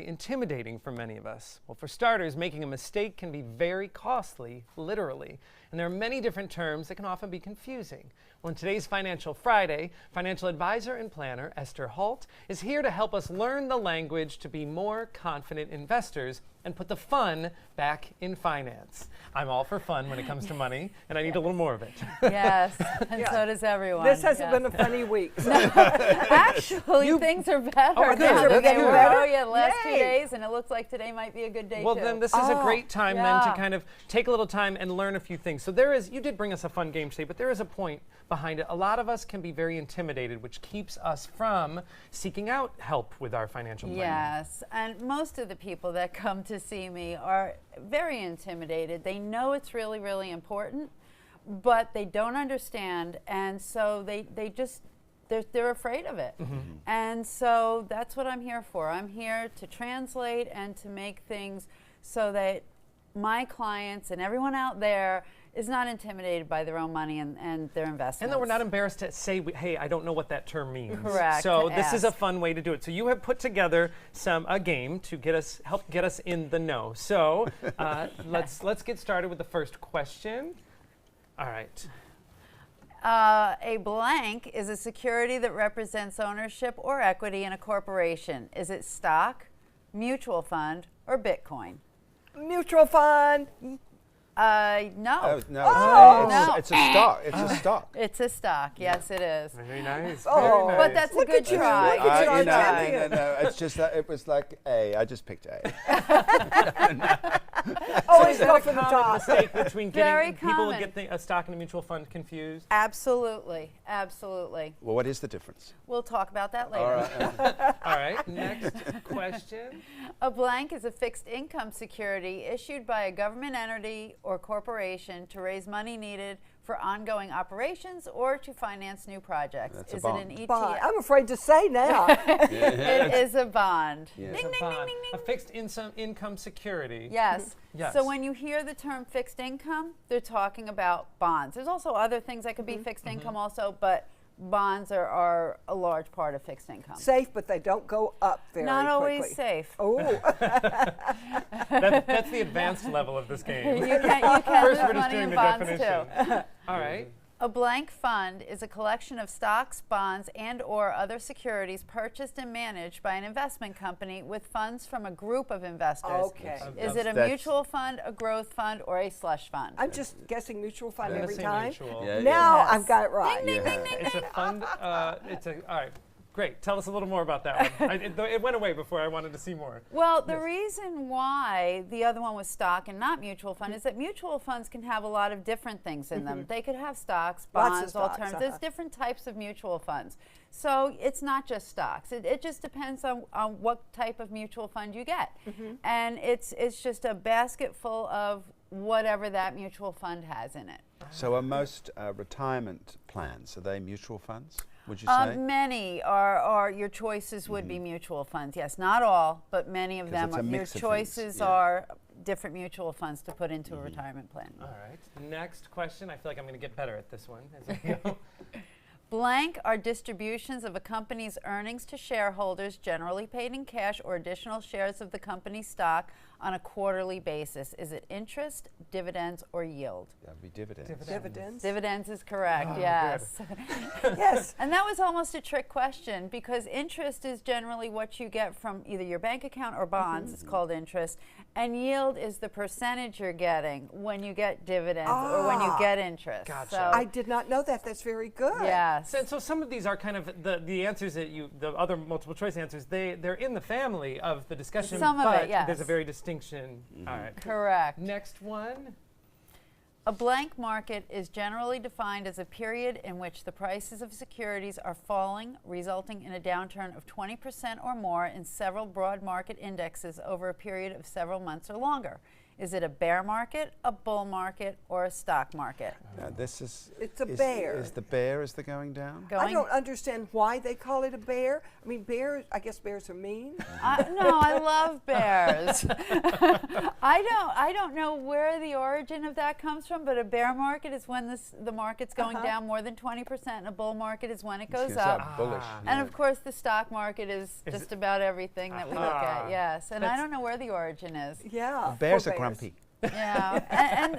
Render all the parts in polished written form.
intimidating for many of us. Well, for starters, making a mistake can be very costly, literally, and there are many different terms that can often be confusing. Well, in today's Financial Friday, financial advisor and planner Esther Halt is here to help us learn the language to be more confident investors and put the fun back in finance. I'm all for fun when it comes to money, and I need a little more of it. Yes, and so does everyone. This hasn't been a funny week. So. Actually, things are better. Oh, good. now. That's They good. were the last 2 Yay. days, and it looks like today might be a good day Well, too. then this is a great time then yeah. to kind of take a little time and learn a few things. So you did bring us a fun game today, but there is a point behind it. A lot of us can be very intimidated, which keeps us from seeking out help with our financial planning. Yes, and most of the people that come to see me are very intimidated. They know it's really, really important, but they don't understand, and so they're afraid of it. Mm-hmm. And so that's what I'm here for. I'm here to translate and to make things so that my clients and everyone out there is not intimidated by their own money and their investments. And that we're not embarrassed to say, hey, I don't know what that term means. Correct, So to this is a ask. fun way to do it. So you have put together a game to help get us in the know. So let's get started with the first question. All right. A blank is a security that represents ownership or equity in a corporation. Is it stock, mutual fund, or Bitcoin? Mutual fund. No. Oh, no, no. it's a stock. It's a stock. It's a stock. Yes, it is. Very nice. Oh. Very nice. But that's Look a good at you. try. Look at you. Good try. No. It's just that it was like A. I just picked A. Always Is that go a for the common top. mistake between Very getting people common. get a stock and a mutual fund confused? Absolutely. Absolutely. Well, what is the difference? We'll talk about that later. All right. All right. Next question. A blank is a fixed income security issued by a government entity or corporation to raise money needed for ongoing operations or to finance new projects. That's a Is it an bond. ETF? Bond. I'm afraid to say now. It is a bond. Yeah. Ding, It's a ding, bond, ding, a ding. fixed income security. Yes. Yes. So when you hear the term fixed income, they're talking about bonds. There's also other things that could be fixed income also, but bonds are a large part of fixed income. Safe, but they don't go up very Not always quickly. safe. Oh, That's the advanced level of this game. You can First, lose we're just money doing in the bonds definition. too. All right. A blank fund is a collection of stocks, bonds, and or other securities purchased and managed by an investment company with funds from a group of investors. okay. Is it a That's- mutual fund, a growth fund, or a slush fund? I'm just guessing mutual fund I'm gonna every say time. mutual. Yeah, Now Yes. I've got it right. Yeah. It's a fund. All right. Great. Tell us a little more about that one. It went away before I wanted to see more. Well, the reason why the other one was stock and not mutual fund is that mutual funds can have a lot of different things in them. They could have stocks, Lots of bonds, stocks, alternatives. There's different types of mutual funds. So it's not just stocks. It just depends on what type of mutual fund you get. And it's just a basket full of whatever that mutual fund has in it. So are most retirement plans, are they mutual funds, would you say? Many are your choices would be mutual funds. Yes, not all, but many of 'Cause them it's a are. Your mix of things, choices yeah. are different mutual funds to put into a retirement plan. All right. Next question. I feel like I'm going to get better at this one as we go. Blank are distributions of a company's earnings to shareholders, generally paid in cash or additional shares of the company's stock on a quarterly basis. Is it interest, dividends, or yield? That would be dividends. Dividends. Dividends is correct, Oh, yes. Yes. And that was almost a trick question because interest is generally what you get from either your bank account or bonds. It's called interest. And yield is the percentage you're getting when you get dividends or when you Ah. get interest. Gotcha. So, I did not know that. That's very good. yes. So some of these are kind of the answers that the other multiple choice answers, they're in the family of the discussion, Some of but it, yes. there's a very distinction. All right. Correct. Next one. A blank market is generally defined as a period in which the prices of securities are falling, resulting in a downturn of 20% or more in several broad market indexes over a period of several months or longer. Is it a bear market, a bull market, or a stock market? Now this is. It's a is- bear. Is the bear is the going down? I don't understand why they call it a bear. I mean, bears, I guess bears are mean. No, I love bears. I don't know where the origin of that comes from, but a bear market is when the market's going down more than 20%, and a bull market is when it goes It's up. bullish. And yeah. of course, the stock market is Is just about everything that we look at. Yes, and I That's- don't know where the origin is. Yeah. Bears poor are grumpy. Yeah,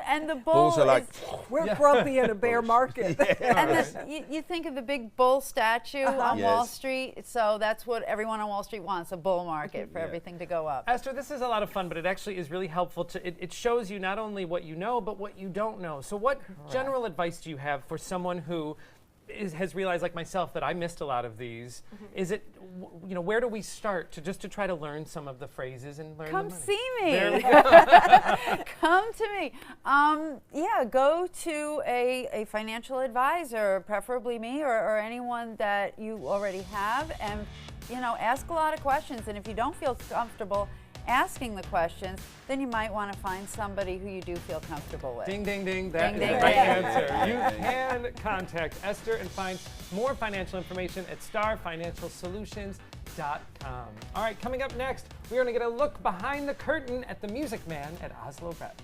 and the bull Bulls are like. We're grumpy in a bear market. and you think of the big bull statue on Wall Yes. Street, so that's what everyone on Wall Street wants, a bull market for Yeah. everything to go up. Esther, this is a lot of fun, but it actually is really helpful to, it shows you not only what you know, but what you don't know. So what general advice do you have for someone who has realized, like myself, that I missed a lot of these? Is it, where do we start to try to learn some of the phrases and learn Come the money? see There we me. go. Come to me. Yeah, go to a financial advisor, preferably me or anyone that you already have, and ask a lot of questions. And if you don't feel comfortable asking the questions, then you might want to find somebody who you do feel comfortable with. Ding, ding, ding. That Ding, is ding, the right ding. answer. You can contact Esther and find more financial information at starfinancialsolutions.com. All right, coming up next, we're going to get a look behind the curtain at the Music Man at Oslo Rep.